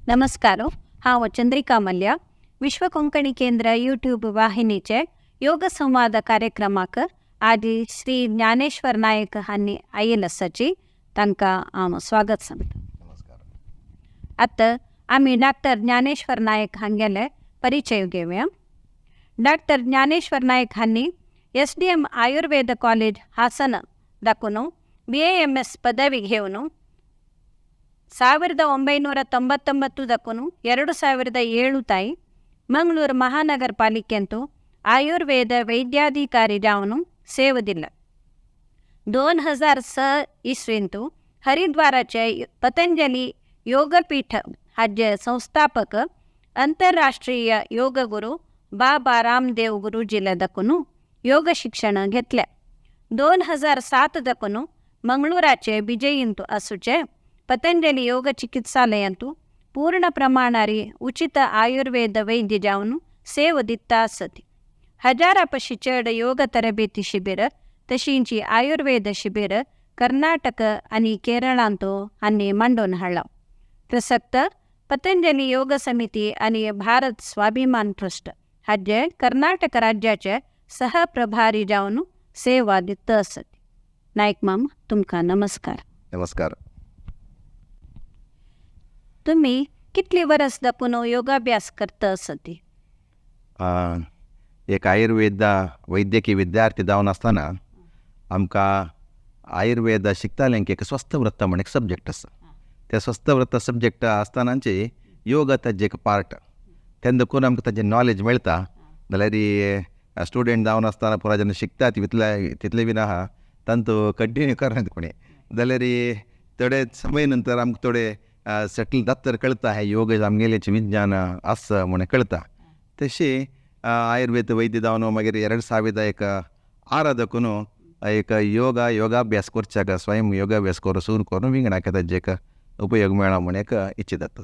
नमस्कार. हांव चंद्रिका मल्ल्या. विश्व कोंकणी केंद्र यूट्यूब वाहिनीचे योग संवाद कार्यक्रमाक आज श्री ज्ञानेश्वर नायक हांनी आयिल्ले आसाची तांकां हांव स्वागत सांगता. नमस्कार. आतां आमी डॉक्टर ज्ञानेश्वर नायक हांगेले परिचय घेवया. डॉक्टर ज्ञानेश्वर नायक हांनी SDM आयुर्वेद कॉलेज हासन दाखून BAMS ಪದವಿ घेवन 1999 ದಕ್ಕೂನು 2007 ತಾಯಿ ಮಂಗಳೂರು ಮಹಾನಗರ ಪಾಲಿಕೆಂತೂ ಆಯುರ್ವೇದ ವೈದ್ಯಾಧಿಕಾರಿ ಜಾವನು ಸೇವದಿಲ್ಲ. 2006 इसवींतू हरिद्वाराचे पतंजली योगपीठ हाजे संस्थापक आंतरराष्ट्रीय योगगुरू बाबा रामदेव गुरुजीले दಕ್ಕೂನು योग शिक्षण घेतले. 2007 दಕ್ಕೂನು मंगळूराचे बिजयंतू आसूचे पतंजली योग चिकित्सालयांतू पूर्ण प्रमाणारी उचित आयुर्वेद वैद्य जावन सेव दिता आसत. हजारापशी चड योग तरबेती शिबिर तशींची आयुर्वेद शिबिर कर्नाटक आनी केरळांतू हांनी मांडून हाडला. प्रसक्त पतंजली योग समिती आनी भारत स्वाभिमान ट्रस्ट हाजे कर्नाटक राज्याचे सहप्रभारी जावन सेवा दिता आसत. नायक माम, तुमकां नमस्कार. नमस्कार. तुम्ही कितली वर्स दाखून योगाभ्यास करता आसत? एक आयुर्वेद वैद्यकीय विद्यार्थी जावन आसतना आमकां आयुर्वेद शिकताल्यांक एक स्वस्थ व्रत म्हण एक सब्जेक्ट आसा. त्या स्वस्थ व्रत सब्जेक्ट आसतनाचे योग ताजे एक पार्ट तेन्ना देखून आमकां ताजें नॉलेज मेळटा. जाल्यार स्टुडंट जावन आसतना पुरा जेन्ना शिकता तितले बीन आहा तांतू कंटिन्यू करनात कोणी. जाल्यार थोडे समय नंतर आमकां थोडे सेटल जाता तर कळटा हे योग आमगेलेचें विज्ञान आसा म्हणून कळटा. तशें आयुर्वेद वैद्य जावन मागीर 2006 देखून एक योगाभ्यास करच्याक स्वयं योगाभ्यास करून सुरू करून विंगडाक ताजे एक उपयोग मेळ्ळा म्हणून एक इच्छित जाता.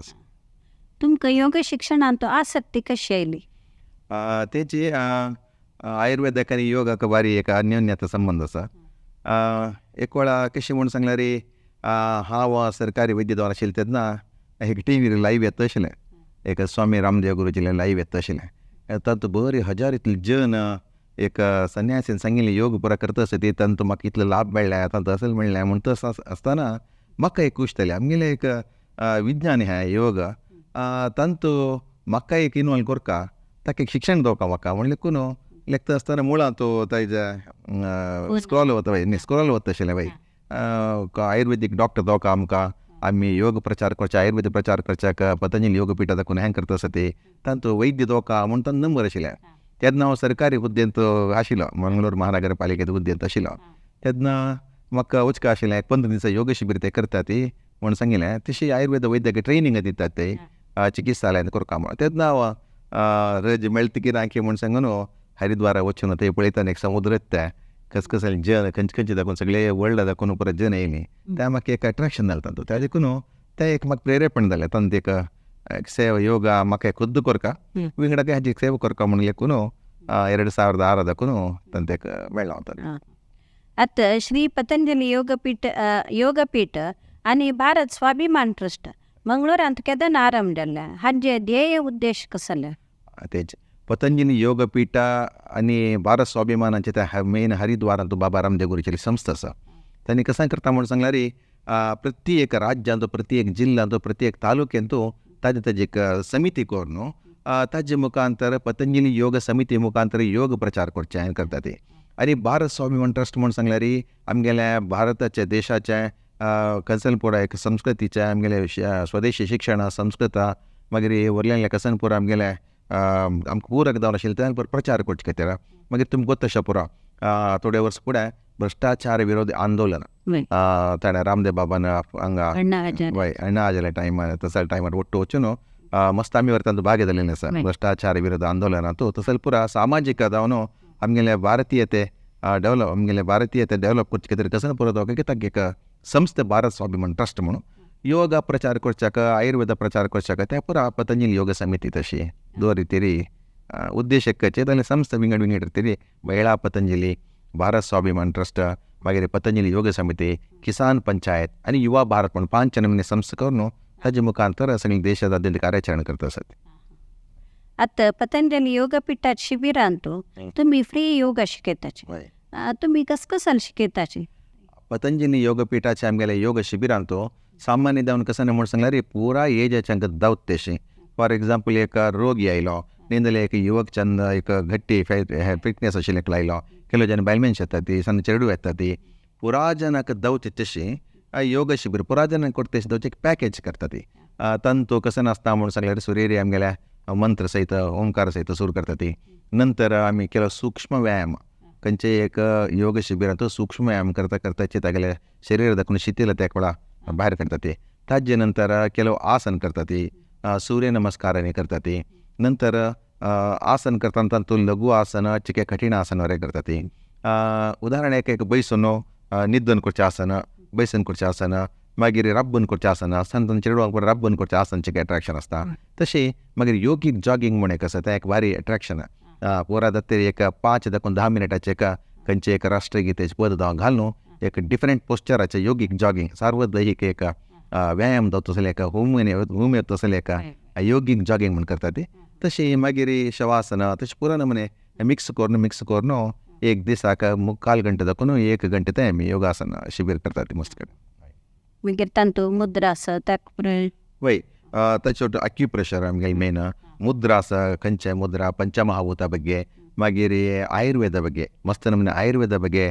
तुमकां योग शिक्षणांत आसक्ती कशी आयली? तेची आयुर्वेदाक आनी योगाक बारी एक अन्योन्यता संबंध आसा. एक वेळा कशें म्हूण सांगल्यार हांव सरकारी वैद्य जावन आशिल्लें तेन्ना एक टीव्हीर लायव्ह येता आशिल्लें. एक स्वामी रामदेव गुरुजीलें लायव्ह येता आशिल्लें. तातूंत बरी हजार इतले जन एक संन्यासीन सांगिल्लें योग पुरा करता आसता ती तातूंत म्हाका इतलो लाभ मेळ्ळ्या तातूंत असेल मेळ्ळें म्हूण तसो आसतना म्हाका एक खुश जाली. आमगेलें एक विज्ञान हें योग तातूंत म्हाका एक इनवॉल्व करता ताका एक शिक्षण दिवका म्हाका म्हणलें कून लेखता आसतना मुळां तो ताजे स्क्रॉल वता आशिल्लें बाई आयुर्वेदीक डॉक्टर दोका आमकां आमी योग प्रचार करचे आयुर्वेद प्रचार करच्याक पतंजली योगपीठ दाखून हें करता आसा ते तांतू वैद्य दोका म्हणून तांचो नंबर आशिल्लें. तेन्ना हांव सरकारी हुद्देंत आशिल्लो, मंगळूर महानगरपालिकेंत हुद्देंत आशिल्लो. तेन्ना म्हाका वचका आशिल्लें एक 15 दिसा योग शिबीर ते करता ती म्हूण सांगिल्लें. तशी आयुर्वेद वैद्यक ट्रेनींग दितात ते चिकित्सालयांत करता म्हणून. तेन्ना हांव रज मेळटकीर आंकी म्हूण सांगून हरिद्वारा वचून थंय पळयता एक समुद्र येता कसकसल जन खंयचे दाखोवन सगळे वर्ल्ड दाखोवन परत जन येयली. त्या म्हाका एक अट्रॅक्शन जालें तातूंत. त्या देखून तें एक म्हाका प्रेरेपण जालें. तातूंत एक सेवा योगा म्हाका खुद्द करता विंगडाक हाजी सेवा करता म्हणून लेकून 2006 दाखून तांत एक मेळ्ळो हांव. आतां श्री पतंजली योगपीठ आनी भारत स्वाभिमान ट्रस्ट मंगळूरांत केन्ना आरंभ जाल्ले? हाजे ध्येय उद्देश कसले? तेच पतंजली योगपीठ आनी भारत स्वाभिमानाचे ते मेन हरिद्वारांत बाबा रामदेव गुरुजीली संस्था आसा. तांणी कसाय करता म्हणून सांगल्यार प्रत्येक राज्यांत प्रत्येक जिल्ल्यांत प्रत्येक तालुक्यांतू ताजी एक समिती करून ताजे मुखांतर पतंजली योग समिती मुखांतर योग प्रचार करचे हें करता ते. आनी भारत स्वाभिमान ट्रस्ट म्हणून सांगल्यार आमगेल्या भारताचे देशाचे कसन पुरा एक संस्कृतीचे आमगेले स्वदेशी शिक्षण संस्कृत मागीर वरल्यांतले कसन पुरा आमगेले आमकां पूरक जावन आशिल्लें तें प्रचार करचे खातीर. मागीर तुमकां तशें पुरो थोडे वर्स फुडें भ्रष्टाचार विरोधी आंदोलन ताणें रामदेव बाबान हांगा अण्णा हजारे टायमार तसल्या टायमार ಒಟ್ಟು वचून मस्त आमी तातूंत भाग घेतिल्ले आसा. भ्रष्टाचार विरोधी आंदोलनांत तसले पुरा सामाजीक जावन आमगेले भारतीयते डेव्हलप करचे खातीर कसन पुरो तो कित्याक एक संस्था भारत स्वाभिमान ट्रस्ट म्हणून ಯೋಗ ಪ್ರಚಾರ ಕೊಡ್ಚಾಕ ಆಯುರ್ವೇದ ಪ್ರಚಾರ ಕೊಡ್ಚಾಕ ते ಪೂರ ಪತಂಜಲಿ ಯೋಗ ಸಮಿತಿ ತಶಿ ದೋರಿತಿರಿ ಉದ್ದೇಶಕ್ಕೆ ಅದರಲ್ಲಿ ಸಂಸ್ಥೆ ವಿಂಗಡ ಇರ್ತೀರಿ ಮಹಿಳಾ ಪತಂಜಲಿ भारत स्वाभिमान ट्रस्ट मागीर पतंजली योग समिती किसान पंचायत आणि युवा भारत म्हणून 5 नमुने संस्था करून ताजे मुखांतर सगळे देशादाद्यंत कार्याचरण करता असत. आता पतंजली योगपीठात शिबिरांतू तुम्ही फ्री योगा शिकयताचे, तुम्ही कसं शिकयताचे? पतंजली योगपीठाचे आमगेले योग शिबिरांतो सामान्य जावन कसं म्हणून सांगल्यार पुरा एजाचे हांकां दावत तेशें. फॉर एग्जाम्पल एक रोगी आयलो निंदले एक युवक चंद एक घट्टी फिटनेस आशिल्ले एक लायलो, केलो जन बायलमेन्स येता ती सಣ್ಣ चेडू येता ती पुरा जनाक दावत तशी योग शिबीर पुरा जनाक करता तशी एक पॅकेज करता ती. तंतू कसं नासता म्हणून सांगल्यार सुरेरी आमगेल्या मंत्र सहित ओंकार सहित सुरू करता ती. नंतर आमी केलो सूक्ष्म व्यायाम खंयचे एक योग शिबिरांत सूक्ष्म व्यायाम करता करता तागेले शरीर दाखवून शिथिलता एक वेळा भायर काडटा ती. ताजे नंतर केलो आसन करता ती, सूर्य नमस्कारांनी करता ती. नंतर आसन करतना तातूंत लघु आसन चिके कठीण आसन वगैरे करता ती. उदाहरण एक बैसून निद्दन करचें आसन, बैसून करचें आसन, मागीर राबून करचें आसन आसतना चेडवांक राबून करचें आसन चिके अट्रॅक्शन आसता. तशें मागीर योगीक जॉगिंग म्हणून एक आसा तें एक भारी अट्रॅक्शन. पुरा जाता एक 5 दाखून 10 मिनटाचे खंयचे एक राष्ट्रगीतेचे पद घालून एक डिफरंट पोस्चराचे योगीक जॉगिंग सार्वदैहिक एक व्यायाम जावचो असले एक होम येतो असले एक योगीक जॉगिंग म्हणून करता ती. तशी मागीर शवासन तशें पुरा नमुने मिक्स करून एक दिसाक 3/4 गंटे दाखून 1 गंटे थंय आमी योगासन शिबीर करता ती मस्त कडेन. मागीर तांतू मुद्रा आसा वय ताचे अक्युप्रेशर आमगे मेन मुद्रा आसा, खंयचे मुद्रा पंचमहाभूता ಬಗ್ಗೆ मागीर आयुर्वेदा ಬಗ್ಗೆ मस्त नमुने आयुर्वेदा ಬಗ್ಗೆ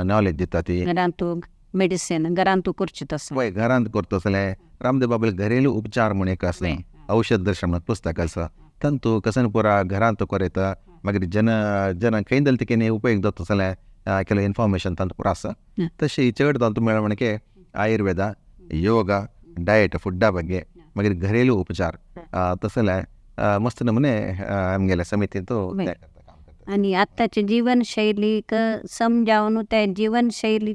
नॉलेज दिता ती. घरांतू मेडिसिन घरांतू करचें तसं वय घरांत करता असले रामदेव बाबा घरेलू उपचार म्हणून एक आसा, औषध दर्शन म्हणून पुस्तक आसा तांतू कसन पुरा घरांत करयता. मागीर जन खंय जालें तिकेन उपयोग जाता असले केलो इन्फॉर्मेशन तांतू पुरा आसा. तशी चड तांतू मेळ म्हणके आयुर्वेदा, योगा, डायट फुड्डा ಬಗ್ಗೆ मागीर घरेलू उपचार तसले मस्त नमुने आमगेल्या समितींत आणि आत्ताची जीवनशैलीक समजावून त्या जीवनशैली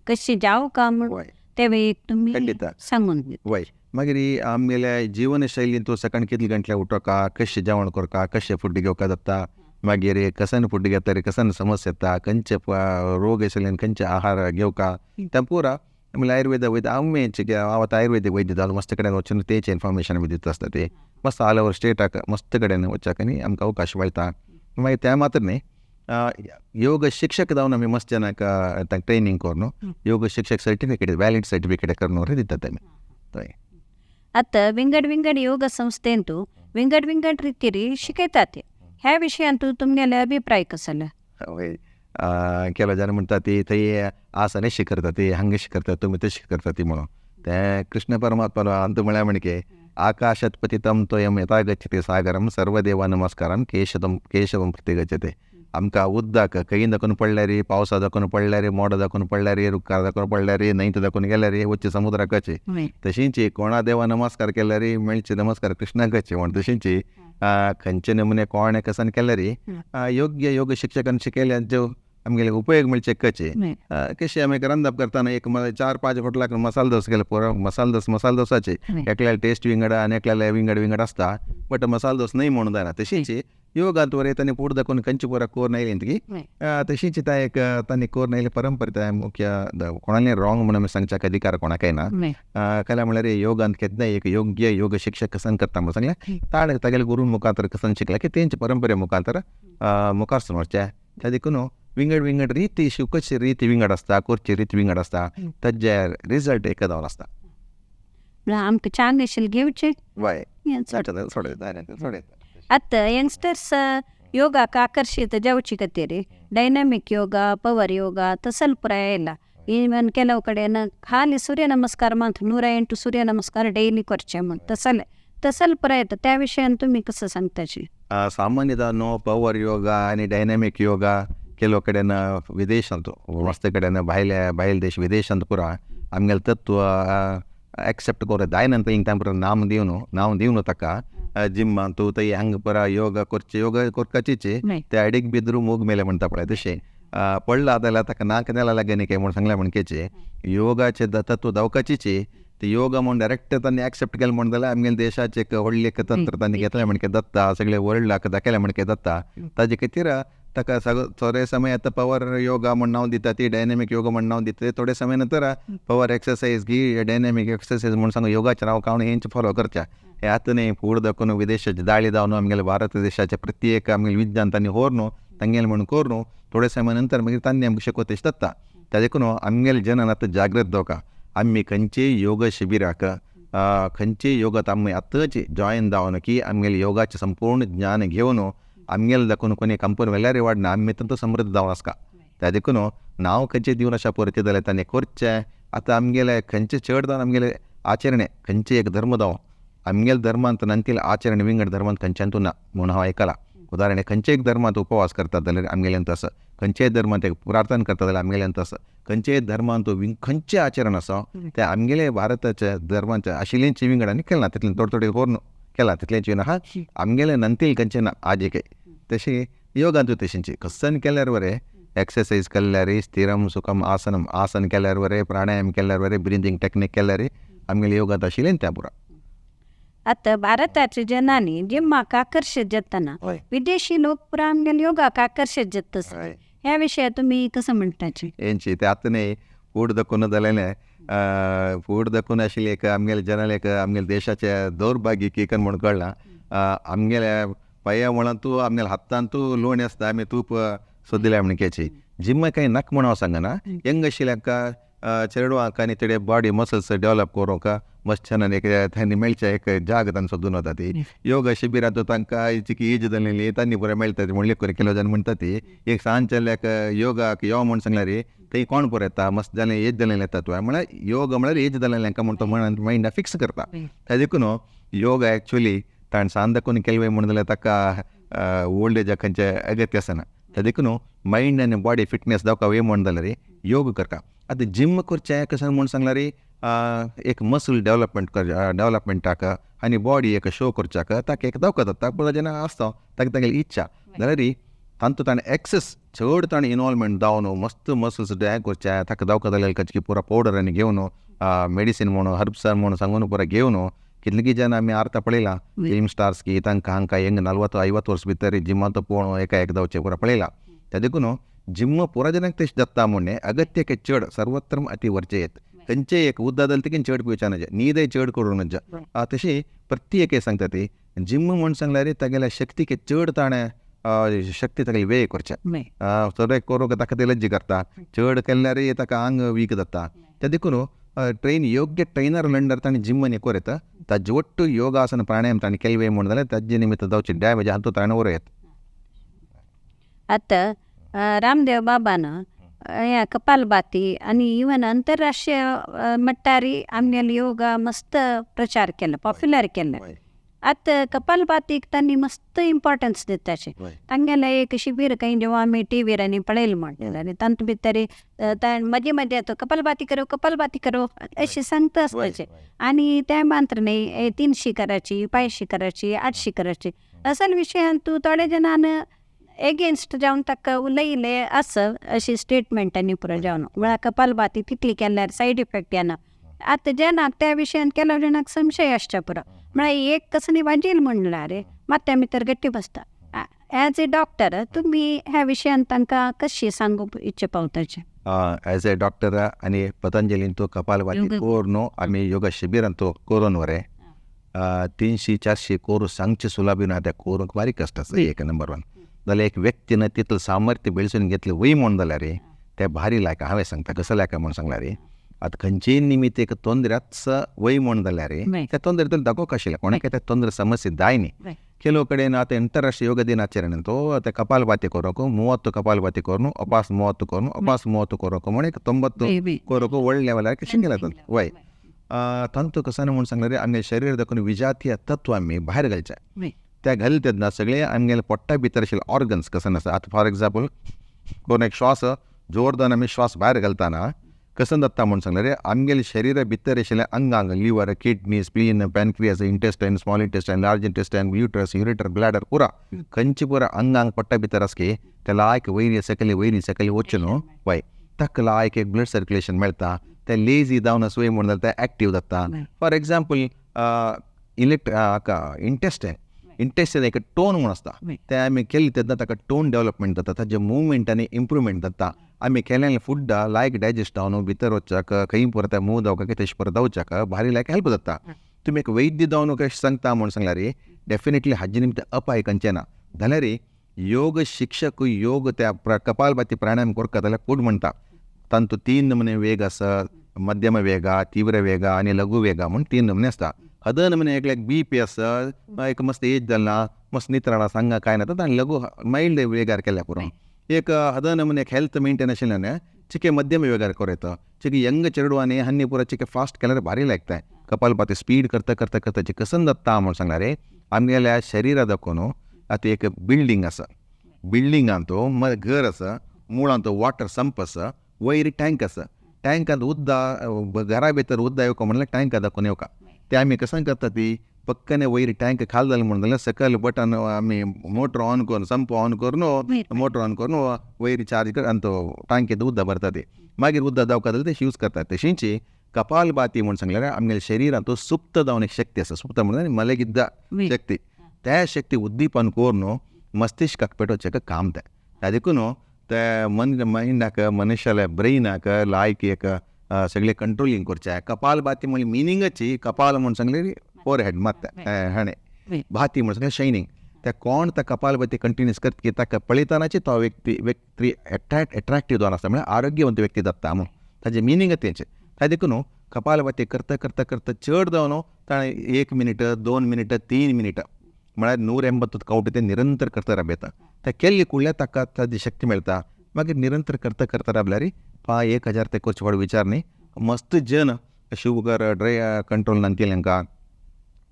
कशी जावं का म्हणून ते तुम्ही सांगून वय मागीर आमगेल्या जीवनशैलीन तूं सकाळी कितले गंटले उठोवका, कशें जेवण करता, कशें फूड घेवका जाता, मागीर कसन फूड घेतल्यार कसन समस्या येता, खंयचे रोग आशिल्ल्यान खंयचे आहार घेवका तें पुरा आमगे आयुर्वेद वैद्य हांव आतां आयुर्वेदीक वैद्य जालो मस्त कडेन वचून तेचे इन्फॉर्मेशन आमी दिता आसता ते मस्त ऑल ओवर स्टेटाक मस्त कडेन वचक आनी आमकां अवकाश मेळटा. मागीर त्या मात्र न्ही योग शिक्षक जावन आमी मस्त जनाक तांकां ट्रेनींग करून योग शिक्षक सर्टिफिकेट वॅलीड सर्टिफिकेट करून दितात आमी थंय. आतां विंगड योग संस्थेंतू विंगड रितीरी शिकयतात ह्या विशयांतू तुमगेले अभिप्राय कसले? वय केलो जन म्हणटा ती थंय आसन अशी करता ती हांगा करता तुमी तशी करता ती म्हणून तें कृष्ण परमात्मा अंत म्हळ्यार म्हणके आकाशात पतितं त्वयं यथा गच्छति सागरं सर्वदेवा नमस्कारं केशवं प्रति गच्छते. आमकां उदक खंय दाखोवन पडल्यार पावसा दाखोवन पडल्यार मोड दाखोवन पडल्यार रुखार दाखोवन पडल्यार न्हंयत दाखोवन गेल्यार वच्चे समुद्राक वचे तशींच कोणा देवा नमस्कार केल्यार मेळचे नमस्कार कृष्णाक वचे म्हण तशींच खंयचे नमुने कोणे कसन केल्यार योग्य योग शिक्षकान शिकयल्या ज्यो आमगेले उपयोग मेळचे कचे कशें आमी रांदप करतना एक 4-5 होटलाक मसाला दोस केले पुरो मसाला दोसाचे एकल्यार टेस्ट विंगड आनी एकल्यार विंगड आसता बट मसाला दोस न्हय म्हणून जायना. तशींच योगांत वरयतना फूड दाखोवन खंयचे पुरा कोर नायली ती तशींच ता एक तांणी कोर नायली परंपरा मुख्य कोणालें रॉंग म्हणून सांगच्याक अधिकार कोणाकय ना. केल्या म्हळ्यार योगांत केन्नाय एक योग्य योग शिक्षक कसन करता म्हणून सांगलें ताणे तागेले गुरू मुखांतर कसन शिकला की तेंचे परंपरे मुखांतर मुखार वचचें. त्या देखून विंगड रीती शिवपाची रीती विंगड आसता, करची रीती विंगड आसता, ताजे रिजल्ट एक जावन आसता. आमकां चांग आशिल्लें घेवचें वय आतां यंगस्टर्स योगाक आकर्षित जावचे खातीर ಡೈನಾಮಿಕ್ ಯೋಗ ಪವರ್ ಯೋಗ ತಸಲ್ ಪುರ ಇಲ್ಲ. ಈವನ್ ಕೆಲವು ಕಡೆನ ಖಾಲಿ ಸೂರ್ಯ ನಮಸ್ಕಾರ ಮಾತ್ರ 108 सूर्य नमस्कार डेली करचे म्हण तसल पुरा येता त्या विशयान तुम्ही कसं सांगताची? सामान्यतः नो पवर योगा आणि डायनॅमिक योगा ಕೆಲವು ಕಡೆನ ವಿದೇಶಾಂತ ಮಸ್ತ್ ಕಡೆನ ಬಾಯಿಲ್ ದೇಶ ವಿದೇಶಾಂತ ಪುರ ಆಮೇಲೆ ತತ್ವ ಆಕ್ಸೆಪ್ಟ್ ಕೋರ ದಾಯನಂತ ಹಿಂಗೆ ಟೈಮ್ ನಾವು ದೀವನು ತಕ್ಕ ಜಿಮ್ ಅಂತೂ ತೈ ಹಂಗೆ ಪರ ಯೋಗ ಕೊರ್ಚಿचे ते अडीक बिदरू मूग मेले म्हणटा पळय तशें पडला जाल्यार ताका नाक नेला लागनीक म्हूण सांगल्या म्हणकेचे योगाचे तत्व दावकाचीचे ते योगा म्हणून डायरेक्ट तांणी एक्सेप्ट केलें म्हण जाल्यार आमगे देशाचे एक व्हडली तंत्र तांणी घेतलें म्हणके दत्ता सगळे वर्ल्डाक दाखयलें म्हणके दत्ता ताजे खातीर ताका थोडे समय आतां पवर योगा म्हण नांव दिता ती, डायनॅमीक योगा म्हण नांव दिता, थोडे समय नंतर पवर एक्सरसाइज घी, डायनॅमीक एक्सरसाइज म्हण सांगून योगाचें नांव कावून हेंच फॉलो करच्या. हे आतां न्ही, फूड दाखोवन विदेशाचे दाळी जावन आमगेले भारत देशाचे प्रत्येक आमगेले विद्यान तांणी व्हर न्हू, तांगेले म्हण कर न्हू, थोडे समय नंतर मागीर तांणी आमकां शिकोवतेश जाता. त्या देखून आमगेले जनान आतां जागृत जावका. आमी खंयचेय योग शिबिराक खंयचेय योगात आमी आतांच जॉयन जावन की आमगेले योगाचें संपूर्ण ज्ञान घेवन आमगेले दाखोवन कोणी कंपनी वेल्यारय वाडना, आमी तातूंत समृद्ध जावन आसका. त्या देखून नांव खंयचें दिवन अशा परती जाल्यार ताणें करचें. आतां आमगेले खंयचें चड जावन आमगेले आचरणे खंयचेय एक धर्म जावं, आमगेले धर्मांत नांतिले आचरण विंगड धर्मांत खंयच्यानूच ना म्हूण हांव आयकलां. उदाहरण खंयचेय एक धर्मांत उपवास करतात जाल्यार आमगेल्यान तसं, खंयचेय धर्मांत एक प्रार्थना करतात जाल्यार आमगेल्यान तसं, खंयचेय धर्मांत खंयचें आचरण आसा तें आमगेले भारताच्या धर्मांच्या आशिल्लेंच विंगड आनी केलां, तितलें थोडे थोडे होर केलां, तितलेंच ना आमगेले नंतील खंयचें ना आजीक. तशी योगांतूय तशींची कसन केल्यार बरें, एक्सरसाइज केल्यार, स्थिरम सुखम आसन केल्यार बरें, प्राणायाम केल्यार बरें, ब्रिदींग टॅक्नीक केल्यार आमगेले योगांत आशिल्लें त्या पुरा. आता भारताच्या जनांनी जिम्माक आकर्षित जातना विदेशी लोक पुरा आमगेले योगाक आकर्षित जातस. ह्या विशयात तुम्ही कसं म्हणटाचे? हेंची ते आतां न्ही फूड दाखोवन जालें, फूड दाखोवन आशिल्लें एक आमगेले जनाले एक आमगेले देशाचे दौर्भाग्य की म्हूण कळना. आमगेले पांया म्हणून तूं आमगेले हातान तूं लोणी आसता आमी तूप सोदिल्या म्हण केची. जिम काही नाक म्हण हांव सांगना, यंग आशिल्ल्याक चेडवांक आनी तेडे बॉडी मसल्स डेवलप करूंक मस्तच्यान एक तांणी मेळचे एक जाग तांकां सोदून वता ती. योग शिबिरांत तांकां जी एज जालेली तांणी बरें मेळटा ती म्हणले केलो जाल्यार म्हणटा ती एक सांजच्याक योगाक यो म्हूण सांगल्यार थंय कोण पळय येता, मस्त जालें एज जालेलें येता तुवें म्हळ्यार योग म्हळ्यार एज जालेल्यांका म्हण तो मायंडा फिक्स करता. त्या देखून योग एक्चुअली ताणें सांज दाखोवन केलें म्हण जाल्यार ताका ओल्ड एजाक खंयचे अगत्य आसना. त्या देखून मायंड आनी बॉडी फिटनेस जावपा वे म्हण जाल्यार योग करता. आतां जिम करचें कशें म्हूण सांगल्यार एक मसल डेवलपमेंटाक आनी बॉडी एक शो करच्याक ताका एक दावका जाता. पूण जेन्ना आसता ताका तागेली इच्छा जाल्यार तांतूं ताणें एक्सेस चड ताणें इनवॉल्वमेंट जावन मस्त मसल्स हें करचें ताका दावका जाल्यार खंयची पुरा पावडर आनी घेवन मेडिसीन म्हूण हर्ब्स म्हूण सांगून पुरा घेवन कितलें जेन्ना आमी आर्तां पळयलां फिल्म स्टार्स की तांकां हांकां हेंग 40-50 वर्स भितर जिमांत पळोवन एका एक जावचें पुरा पळयलां. त्या देखून जिम पुरा जनांक तेश जाता म्हणून अगत्य चड सर्वत्र अति वर्चे येत खंयचेय एक उद्दा जालें तें चड पिवचें नज न्हीदय चड करूं नज. तशी प्रत्येक सांगता ती जिम म्हूण सांगल्यार तागेल्या शक्तीक चड ताणें शक्ती तागेली वेळ करचें. थोडे करूंक ताका ते लज्ज करता, चड केल्यार ताका आंग वीक जाता. त्या देखून योग्य ट्रेनर अंडर ताणें जिम आनी कर येता ताजे ಒಟ್ಟು योगासन प्राणायाम ताणें केले म्हूण जाल्यार ताजे निमित्त जावचे डॅमेज हातूंत ताणें उरो येता. आता रामदेव बाबान या कपालभाती आणि इवन आंतरराष्ट्रीय मट्टारी आमगेले योगा मस्त प्रचार केला, पॉप्युलर केला. आता कपालभातीक तांणी मस्त इम्पॉर्टन्स दिताचे. तांगेले एक शिबीर काही जेव्हा आम्ही टीव्हीर आनी पळयलें म्हणटाले तांत भितर मदीं मदीं येता कपालभाती करो अशें सांगता आसताचे. आनी त्या मात्र न्ही 300 कराची, 500 कराची, 800 कराची असल विशयान तूं थोडे जणान एगेन्स्ट जावन ताका उलयले आसा अशी स्टेटमेंटांनी पुरो जावन म्हळ्यार कपालभाती तितली केल्यार सायड इफेक्ट येना. आतां जेनाक त्या विशयान केल्या जाणाक संशय आसच्या पुरो म्हळ्यार एक कसनी वाजेल म्हणल्यार माथ्या भितर गट्टी बसता. एज ए डॉक्टर तुमी ह्या विशयान तांकां कशी सांगूंक इच्छा पावताचे? एज ए डॉक्टर आनी पतंजलीन तूं कपालभाती कोर न्हू आमी योगा शिबिरान तूं करून वरें 300-400 कोर सांगचे सुलाबी ना त्या कोरूंक बारीक कश्ट आसा. एक नंबर 1 जाल्यार एक व्यक्तीन तितलें सामर्थ्य बेळसून घेतलें वय म्हूण जाल्यार ते भारी लायक. हांवें सांगता कसं लायक म्हूण सांगल्यार आतां खंयचेय निमित्त एक तोंदऱ्याच वय म्हूण जाल्यार त्या तोंदऱ्यातून दाखोवक आशिल्लें कोणाक त्या तोंदर समस्या जाय न्ही. ಕೆಲವು ಕಡೆ ಆತ ಅಂತಾರಾಷ್ಟ್ರೀಯ ಯೋಗ ದಿನಾಚರಣೆ ಅಂತೂ ಆತ ಕಪಾಲಭಾತಿ ಕೊರೋಕು 30 ಕಪಾಲಭಾತಿ ಕೊರನು ಅಪಾಸ್ 30 ಕೊರನು ಅಪಾಸ್ 30 ಕೊರೋಕು म्हण 90 ಕೊರೋಕು ಒಳ್ಳೆ ಲೆವೆಲ್ ಆಗಿ शिंगेला वय तांतू कसाने म्हूण सांगल्यार आमगे शरीर दाखोवन विजातीय तत्व आमी भायर घालचे. त्या घाली तेन्ना सगळे आमगेले पोट्टा भितर आशिल्ले ऑर्गन्स कसन आसा. आतां फॉर एग्जाम्पल कोण एक श्वास जोरदार आमी श्वास भायर घालताना कसन जाता म्हूण सांगल्यार आमगेले शरीरा भितर आशिल्ले अंगांग liver kidney spleen pancreas intestine small intestine large intestine uterus ureter bladder पुरा खंयची पुरा अंगांग पोट्टा भितर आसकी ते लायक वयरी सकयली वचून वय ताका लायक एक ब्लड सर्क्युलेशन मेळटा. ते लेझी जावन वय म्हूण जाल्यार ते एक्टीव जाता. फॉर एग्जाम्पल इंटेस्टायन इंटेस्टान एक टोन म्हूण आसता ते आमी केले तेन्ना ताका टोन डेवलपमेंट जाता, ताजे मुवमेंटांनी इम्प्रुवमेंट जाता. आमी केलेलें फूड लायक डायजेस्ट जावन भितर वचच्याक खंय परत मूव जावपाक तेश परत जावच्याक भारी लायक हेल्प जाता. तुमी एक वैद्य जावन कशें सांगता म्हूण सांगल्यार डेफिनेटली हाजे निमतान अपाय खंयचें ना. जाल्यार योग शिक्षक योग त्या कपालभाती प्राणायाम करता जाल्यार कोण म्हणटा तांतूं 3 नमुने वेग आसा, मध्यम वेगा, तीव्र वेगा आनी लघु वेगा म्हूण 3 नमुने आसता. हद नमुने एक लायक BP आसा, एक मस्त एज जालना, मस्त नित्राणा सांगा काय ना ताणें लघु मायल्ड वेगार केल्या पुरो. एक हद नमुने एक हेल्थ मेंटेन आशिल्ल्यान चिके मध्यम वेगार कोरयता. चिके यंग चेडवांनी हांनी पुरो चिके फास्ट केल्यार भारी लागता. कपालभाती स्पीड करता करता करता चिके कसन जाता म्हूण सांगल्यार आमगेल्या शरिरा दाखोवन आतां एक बिल्डींग आसा, बिल्डिंगान तो घर आसा, मुळान तो वॉटर संप आसा, वयर टँक आसा, टँकांत उदक घरा भितर उदक येवका म्हणल्यार टँकां दाखोवन येवका. ते आमी कसां करता ती पक्कने वयर टँक खाल जालें म्हणून जाल्यार सकयल बटन आमी मोटर ऑन करून संप ऑन करून मोटर ऑन करून वयर चार्ज कर आनी तो टांकेंत उदक भरता ती मागीर उदक जावका जाल्यार ते यूज करता. तशींच कपालभाती म्हूण सांगल्यार आमगेल्या शरिरांत तो सुप्त जावन एक शक्ती आसा, सुप्त म्हणल्यार मलगिद्दा शक्ती, त्या शक्ती उद्दीपन करून मस्तिष्काक पेटोवचें काम तें. त्या देखून ते मायंडाक मनशाल्या ब्रेनाक लायक एक सगळें कंट्रोलिंग करचें. कपालभाती म्हणजे मिनिंगच कपाल म्हूण सांगल्यार फोर हेड मात हाणें भाती म्हूण सांगल्यार शायनींग. ते कोण त्या कपालभाती कंटिन्यूस करता की ताका पळयतनाची तो व्यक्ती एट्रॅक्टीव जावन आसता, म्हळ्यार आरोग्यवंत व्यक्ती जाता म्हूण ताजें मिनिंग तेंचें. त्या देखून कपालभाती करता करता करता चड जावन ताणें 1 मिनिट 2 मिनिट 3 मिनिट म्हळ्यार 180 कावट ते निरंतर करता राबयता. ते केल्ले कुळ्ळ्या ताका ताजी शक्ती मेळटा. मागीर निरंतर करता करता राबल्यार 1000 ते करचे व्हड विचार न्ही. मस्त जन शुगर कंट्रोल नासलेल्यांका,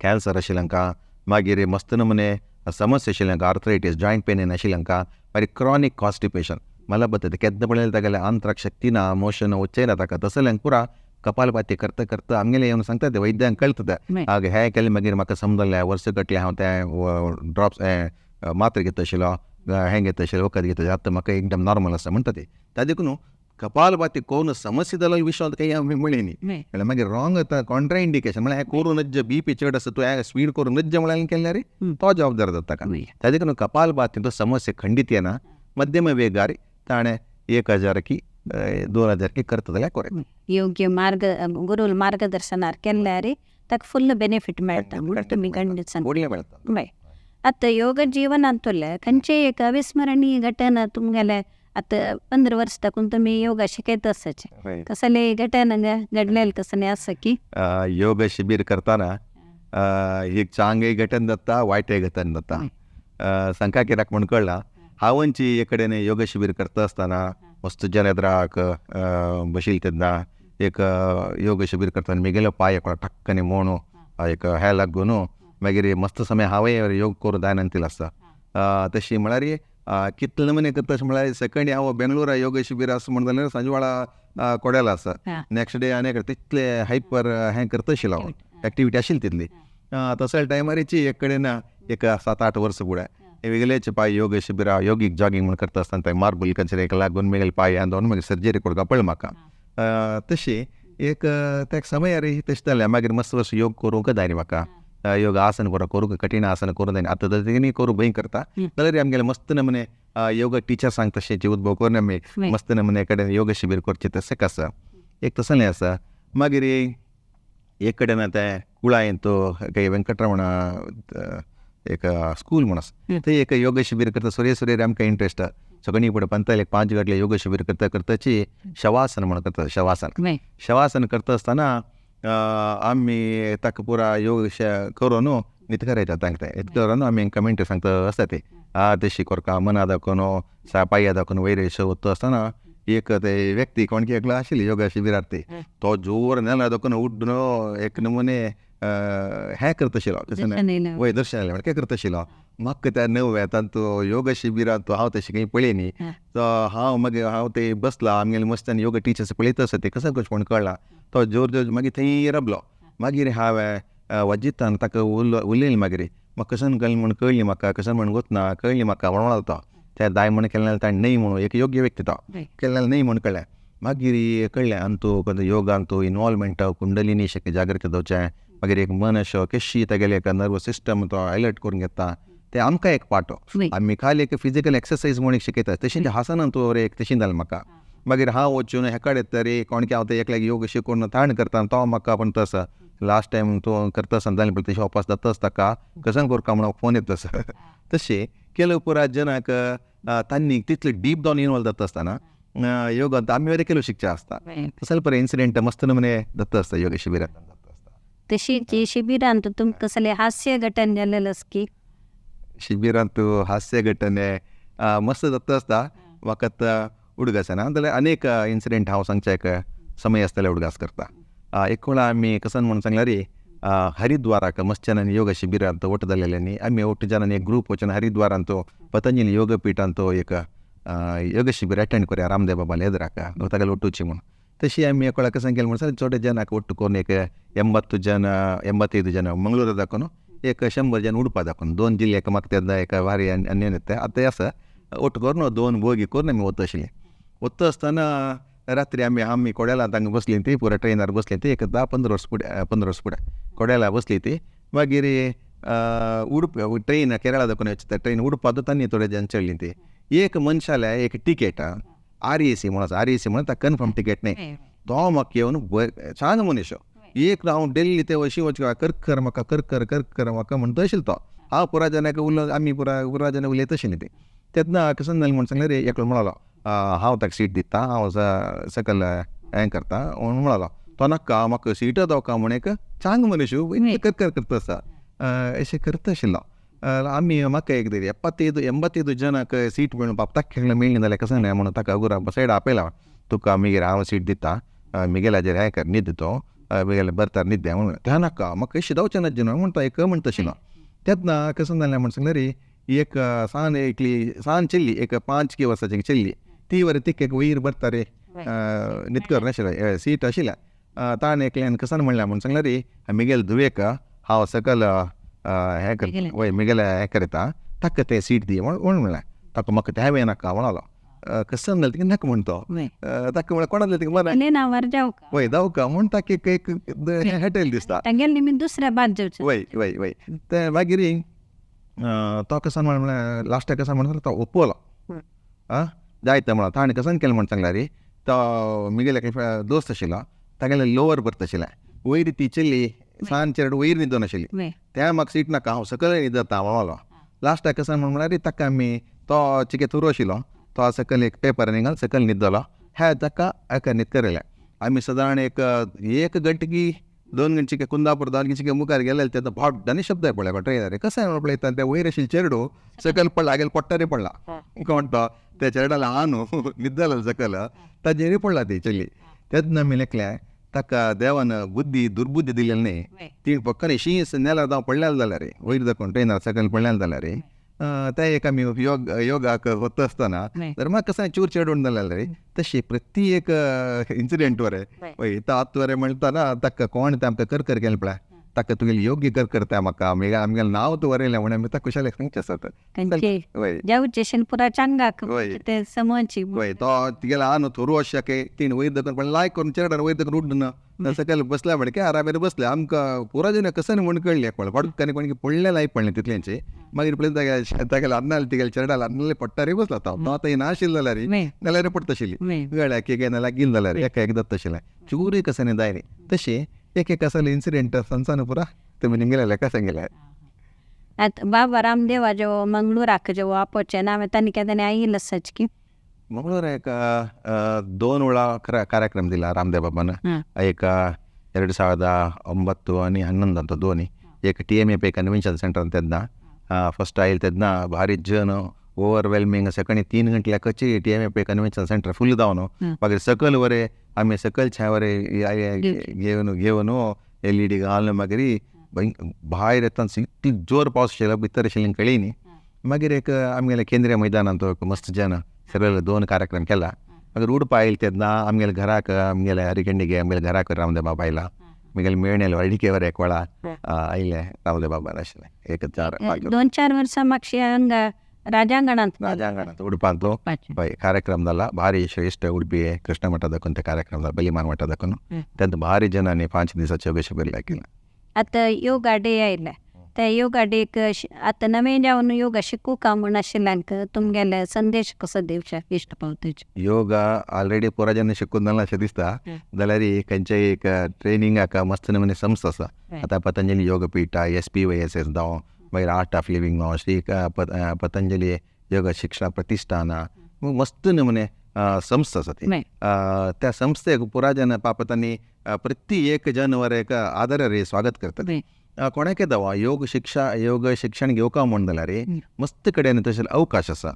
कॅन्सर आशिल्ल्यांका, मागीर मस्त नमुने समस्या आशिल्ल्यांका, आर्थरायटीस जॉयंट पेन आशिल्ल्यांका, मागीर क्रॉनीक कॉन्स्टिपेशन मलबद्धता केन्ना पळयलें तागेल्या आंत्राक शक्ती ना, मोशन वच्चें ना ताका, तसल्यांक पुरा कपालभाती करता करता आमगेले येवन सांगता ते वैद्यांक कळटा ते हें केलें मागीर म्हाका समजलें वर्स कटलें हांव तें ड्रॉप्स मात्र घेता आशिल्लो, हें घेता आशिल्लो, वखद घेता आशिल्लो, आतां म्हाका एकदम नॉर्मल आसा म्हणटा ते. त्या देखून कपालभाती कोण समस्या जाल्यार विश्वास काही आमी म्हळी न्ही. म्हळ्यार मागीर रॉंग जाता कॉन्ट्रा इंडिकेशन म्हळ्यार हें करूनच जे BP चड आसा तूं हें स्पीड करूनच जे म्हळ्यार केल्यार तो जबाबदार जाता ताका. त्या देखून कपालभाती तो समस्या खंडीत येना, मध्यम वेगार ताणें 1000 की 2000 की करता जाल्यार कोरेक्ट. योग्य गुरुल मार्गदर्शनार केल्यार ताका फुल्ल बेनिफीट मेळटा म्हूण तुमी खंडीत सांगता. आतां योग जिवनांतले खंयचे एक अविस्मरणीय घटना तुमगेले आतां 15 वर्स ताकून तुमी योगा शिकयता आसाचे कसले घटना घडलेले कसले आसा की योग शिबीर करतना एक चांगय घटन जाता, वायटय घटन जाता. सांगा कित्याक म्हूण कळना, हांवची एक कडेन योग शिबीर करता आसतना मस्त जनेद्राक बशिल्ले तेन्ना एक योग शिबीर करतना म्हगेलो पांय एक ठक्कने मोडून एक हें लागून मागीर मस्त समय हांवें योग करून दायनांतील आसता. तशी म्हळ्यार कितले नमुने करता अशें म्हळ्यार सेकंड हांव बेंगलोरा योग शिबीर आसा म्हण जाल्यार सांजे वेळा कोडेला आसा, नेक्स्ट डे आनी तितले हायपर हें करता आशिल्लो एक्टिविटी आशिल्ली तितली. तसल्या टायमारीची एक कडेन एक 7-8 वर्सां फुडें वेगळेच पांय योग शिबिरा योगीक जॉगिंग म्हण करता आसतना थंय मार्बल कचरे एक लागून मेगेले पांय आंदोवन मागीर सर्जरी करता पळय म्हाका. तशी एक त्या समयार तशें जालें. मागीर मस्त वर्स योग करूंक जाय म्हाका, योग आसन बरो करूंक कठीण आसन करूं जायना. आतां तेणी करूं भंय करता जाल्यार आमगेले मस्त नमुने योग टिचर सांगता तशेंचे उद्भव करून आमी मस्त नमुने कडेन योग शिबीर करचें तशें आसा. एक तसलें आसा. मागीर एक कडेन आतां कुळायेन तो काही वेंकटरमण एक स्कूल म्हूण आसा थंय एक योग शिबीर करता. सूर्य आमकां इंट्रस्ट सगळीं फुडें पंताले 5 गटले योग शिबीर करता करताची शवासन म्हण करता. शवासन करता आसतना आमी ताका पुरा योग करून न्हिद करायता तांकां तें न्हिद करून आमी कमेंट सांगता आसता ते तशी करता मना दाखोवन पांया दाखोवन वयर वता आसतना एक ते व्यक्ती कोणकी एकलो आशिल्ली योगा शिबिरार्थी तो जोर नेला दाखोवन उड्डून एक नमुने हें करता आशिल्लो वय दर्शन आयलें काय करता आशिल्लो. म्हाका त्या नव्या तांतू योगा शिबिरांत हांव तशें खंय पळय न्ही. तो हांव ते बसला आमगेले मस्तान योगा टिचर्स पळयता आसा ते कसं कशें कोण कळना. तो जोर जोर मागीर थंय रबलो. मागीर हांवें वजितान ताका उलयलें. मागीर म्हाका कसन कळ्ळें म्हूण कळ्ळी म्हाका कसन म्हूण गोतना कळ्ळी म्हाका म्हणून तो त्या दाय म्हण केलें ताणें न्हय म्हणून एक योग्य व्यक्ती तो केलें न्हय म्हूण कळ्ळें. मागीर कळ्ळें आनी तूं योगान तूं इनवॉल्वमेंट कुंडलिनी शक्ती जागृत जावचें मागीर एक मन अशें कशी तेगेले एक नर्वस सिस्टम तो अलर्ट करून घेता ते आमकां एक पार्ट आमी खाली एक फिजिकल एक्सरसाइज म्हणून शिकयता तशी ते हासनान तो एक तशी जालें म्हाका मागीर हांव वचून हेकाड येता रे कोणके हांव ते एकल्याक योग शिकून ताण करता तो म्हाका पण तसं लास्ट टायम तूं करता आसतना जालें पळय तशें वापस जाता ताका कसन करता म्हणून फोन येता तसं तशें केलो पुरा जनाक तांणी तितले डीप डावन इनवॉल्व जाता आसतना योग आमी वरें केलो शिकचे आसता तसले पळय इन्सिडेंट मस्त नमुने जाता आसता योग शिबिरांत जाता आसता तशीच शिबिरांत तुमकां कसले हास्य घटन जालेले की शिबिरांत हास्य घटने मस्त जाता आसता वखत उडगास ना जाल्यार अनेक इन्सिडेंट हांव सांगचे एक समय आसताले उडगास करता एक वेळा आमी कसन म्हणून सांगल्यार रे हरिद्वाराक मस्त जनांनी योग शिबिरांत वट जालेल्यांनी आमी वट जनांनी एक ग्रूप वचून हरिद्वारांत पतंजली योगपीठांत एक योग शिबीर अटेंड करया रामदेव बाबा लेदराक तागेले ಒಟ್ಟುಚಿ म्हणून तशी आमी एक वेळा कसन केलें म्हणून चोडे जनाक ಒಟ್ಟು करून एक 85 जन मंगळूर दाखोवन एक 100 जन उडपा दाखोवन 2 जिल्ल्याक म्हाका तेन्ना एक भारी अन्योन्यता आतां आसा ಒಟ್ಟು करून 2 बोगी करून आमी वता आशिल्लीं वता आसतना रात्री आमी कोडेला तांकां बसलीं ती पुरा ट्रेनार बसलीं ती एक 10-15 वर्स फुडें कोडेला बसलीं ती मागीर उडप ट्रेन केरळा दाखोवन ट्रेन उडपाचो तांणी थोडे जन चडलीं ती एक मनशाल्या एक टिकेट REC म्हणून ताका कन्फर्म टिकेट न्ही तो म्हाका येवन छान मनीस एक हांव डेली ते अशी वचका कर म्हाका म्हणटा आशिल्लो तो हांव पुरा जनाक उलय आमी पुरा जनाक उलयता आशिल्लीं ती तेन्ना कसन जालें म्हणून सांगल्यार एकलो म्हणलो हांव ताका सीट दिता हांव सकयल हें करता म्हणून म्हणलो तो नाका म्हाका सीट दावका म्हूण एक चांग मनीस करता आसा अशें करता आशिल्लो आमी म्हाका एक तरी 85 जनाक सीट मेळून बाप ताका मेळ्ळी जाल्यार कसं न्ही म्हणून ताका गुरा सायड आपयला तुका मागीर हांव सीट दिता मिगेलाचेर हें कर न्हीद तो मिगेले बरतार न्हीद म्हणून त्या नाका म्हाका अशें दावचें ना जन म्हणटा एक म्हणटा आशिल्लो तेन्ना कसं जालें म्हण सांगल्यार एक सान चल्ली एक 5 वर्साची चल्ली ती वरें तिका एक वयर बरता रे न्हीद कर नाशिल्लो सीट आशिल्ल्या ताणें एकल्यान कसान म्हणलें म्हण सांगल्यार मिगेल धुवेक हांव सकयल हें करता वय मिगेले हें करता ताका तें सीट दी म्हणलें ताका म्हाका त्या हांवें नाका म्हणलो कसन जालें तिका नाका म्हणतो ताका म्हळ्यार कोणालें तिका बरें वय दावका म्हूण ताका एक हेटेल दिसता दुसऱ्या बाद वय ते मागीर तो कसान म्हणल्यार लास्टाक कसान म्हणून तो ओपलो जायते म्हणून ताणें कसान केलें म्हण सांगल्यार तो मिगेले दोस्त आशिल्लो तागेले लोवर बर्थ आशिल्लें वयर ती चल्ली सान चेड वयर न्हिदोन आशिल्ली त्या म्हाका सीट नाका हांव सकयल न्हिदता म्हणलो लास्टाक कसान म्हळ्यार ताका आमी तो चिके तुरो आशिल्लो तो सकयल एक पेपरान घाल सकयल न्हिदलो हे ताका हाका न्हीद करयलें आमी सादारण एक घंटे की 2 घंटे चिके कुंदापूर 2 चिके मुखार गेले तेन्ना भोड्डानी शब्द पळय ट्रेनर कशें पळयता ते वयर आशिल्ले चेडू सकयल पडला गेले पट्टारी पडला म्हणटा त्या चेड्याला हा न्हू न्हिदलो सकयल ताजेरी पडला ती चली तेन्ना आमी लेखलें ताका देवान दुर्बुद्धी दिलेली न्ही ती पक्कन शीस नेल्यार जावं पडलेले जाल्यार वयर दाखोवन ट्रेनार सकयल पडलेले जाल्यार ते एक आमी योगाक वता आसतना तर म्हाका कसाय चूर चेडून जाल्यार तशी प्रती एक इन्सिडेंट वरें वय आत वरें म्हणटाना ताका कोण ते आमकां कर केलें पळय ताका तुगेली योग्य करता म्हाका आमगेलें नांव तूं वरयलें म्हणून आमी ताका कुशालें सांगचें आसता वय तो तिगेले हा न्हू थोरू अशें तीन वयर दाखोवन पण लायक करून चेड्यार वयर दाखोवन उड्डना सकयल बसल्या म्हण की आरामेर बसले आमकां पुरा जन कसं म्हणून कळ्ळें पळय पडकांनी कोणी पडलें लायक पडलें तितलेंचे मागीर पळय तागेले अन्नाले तिगेले चेड्याला अन्नाले पडटा रे बसला तो आतां नाशिल्लो जाल्यार पडटा आशिल्ली गळ्याक एक नाल्यार गिल जाल्यार एक जाता आशिल्लें चुरी कसं जाय रे तशें एक असले इन्सिडेंट सांगसान पुरा तुमी गेले कशें गेले बाबा रामदेवा जो मंगळूराक जो वापरचे नावे तांणी केन्ना आयिल्लो सच की मंगळूर एक 2 वेळा ಕಾರ್ಯಕ್ರಮ दिला रामदेव बाबान एक 2009 आनी 11 दोनी एक TMAP कन्वेन्शन सेंटर तेन्ना फस्ट आयिल्ले तेन्ना भारी जन ओवरवेल्मिंग सकाळी 3 गंटल्या कची TMAP कन्वेन्शन सेंटर फुल जावन मागीर सकयल वरे आमी सकयलच्या वरे घेवन LED घालून मागीर भायर येतना इतली जोर पावस आशिल्लो भितर आशिल्ली कळ्ळी न्ही मागीर एक आमगेले केंद्रीय मैदानांत मस्त जन सगळे 2 कार्यक्रम केला मागीर उडपा आयले तेन्ना आमगेले घराक आमगेले हरिकेंडिगे आमगेले घराक रामदेव बाबा आयला आमगेले मेळणेले अडिके वर एक वेळा आयले रामदेव बाबा आशिल्ले एक 2-4 वर्सां म्हाका हांगा राजांगणांत उडपांत पळय कार्यक्रम जाला भारी श्रेश्ठ उडपी कृष्ण मठ दाखोवन ते कार्यक्रम जाला बलिमान मठ दाखोवन तेन्ना भारी जनांनी 5 दिसाचे अशें बरें केला आता योगा डे आयला त्या योगा डेक आता नवे जावन योगा शिकू का म्हण आशिल्ल्यांक तुमगेले संदेश कसो दिवचे इश्ट पावतचे. योगा ऑलरेडी पोराजांनी शिकून जालें अशें दिसता. जाल्यार खंयच्याय एक ट्रेनिंगाक मस्त नमुने संस्था आसा. आतां पतंजली योगपीठ, SPYSS जावं मागीर आर्ट ऑफ लिव्हिंग जावं श्री पतंजली योग शिक्षण प्रतिष्ठान मस्त नमुने संस्था आसा ती. त्या संस्थेक पुराजन पापतांनी प्रति 1 जनवराक आदरारी स्वागत करतात. कोणाक येता योग शिक्षण घेवका म्हण जाल्यार मस्त कडेन तशें अवकाश आसा.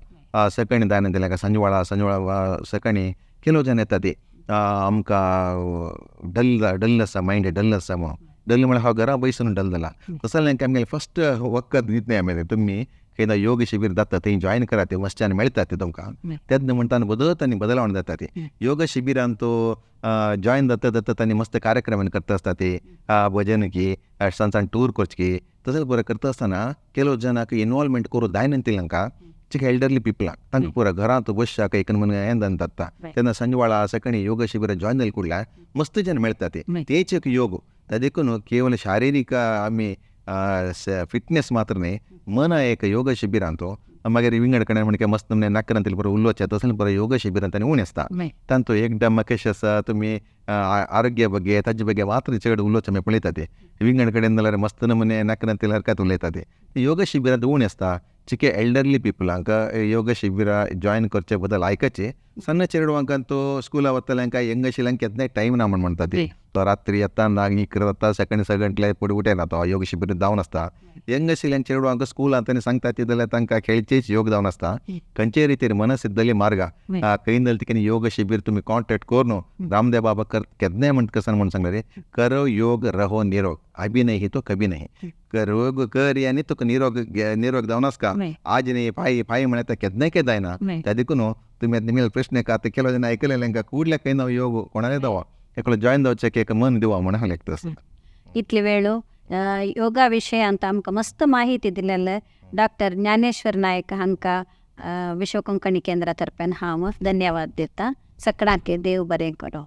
सकाळीं 10 दिल्याक संजवाळा सकाळीं केलो जन येता ती आमकां डल आसा, मायंड डल आसा म्हणून डल म्हळ्यार हांव घरा बसून डल जाला तसो जाल्यार आमगेलें फस्ट वखद दितले आमी तुमी खंय योग शिबीर जाता थंय जॉयन करा. ते वचच्यान मेळटा ते तुमकां तेन्ना म्हणटा बदलावण जाता ती योग शिबिरान तो जॉयन जाता तांणी मस्त कार्यक्रम करता आसता ते भजन की सांसान टूर करची तसोच बरें करता आसतना केलो जनाक इनवॉल्वमेंट करून जायना तांकां चिक एल्डरली पिपलांक तांकां पुरा घरांत बसशाक एक म्हण हें जाता तेन्ना संजवाळा सकाळीं योग शिबिरां जॉयन जालें कुडल्यार मस्त जन मेळटा तेच एक योग ताका देखून केवळ शारिरीक आमी फिटनेस मात्र न्ही मन एक योग शिबिरान तो मागीर विंगड कडेन म्हणजे मस्त नाकरांतली बरो उलोवचें तसलें बरो योग शिबिरान तांणी उणी आसता. तांचो एकदम कशें आसा तुमी आरोग्या ಬಗ್ಗೆ ताजे ಬಗ್ಗೆ मात्र चड उलोवचें आमी पळयता ते विंगड कडेन जाल्यार मस्त नमुने नाकरांतली हरकत उलयता ते योग शिबिरांत उणी आसता. चिके एल्डरली पिपलांक योग शिबिरां जॉयन करचे बद्दल आयकचे. सಣ್ಣ चेडवांक तो स्कुला वतल्यांक यंग आशिल्ल्यांक केन्नाय टायम ना म्हण म्हणटा ती तो रात्री येता नागणी करता सकाळीं सगळ्यांतले फुडें उठयना तो योग शिबिर जावन आसता. यंग आशिल्ल्या चेडवांक स्कुलांत तांणी सांगता ती जाल्यार तांकां खेळचेच योग जावन आसता. खंयचे रितीन मनसिद्धली मार्ग खंय जाल्यार तिकेन योग शिबीर तुमी कॉन्टॅक्ट कर न्हू रामदेव बाबा केन्नाय म्हणटा कसन म्हण सांगले रे करो योग रहो निरोग अभी नहीं तो कभी नहीं रोग कर आनी तुका निरोग जावन आसका आज न्ही फाय म्हळ्यार ते केन्नाय जायना. त्या देखून तुमी निमेल प्रश्न आतां केलो जेन्ना आयकलें तांकां कुडल्या खंय ना योग कोणाले जावं एकलो जॉयन जावचें एक मन दिवा म्हण हांव इतले वेळो योगा विशय ಅಂತ आमकां मस्त माहिती दिलेले डॉक्टर ज्ञानेश्वर नायक हांकां विश्व कोंकणी केंद्रा तर्फेन हांव धन्यवाद दिता. सगळ्यांक देव बरें करो.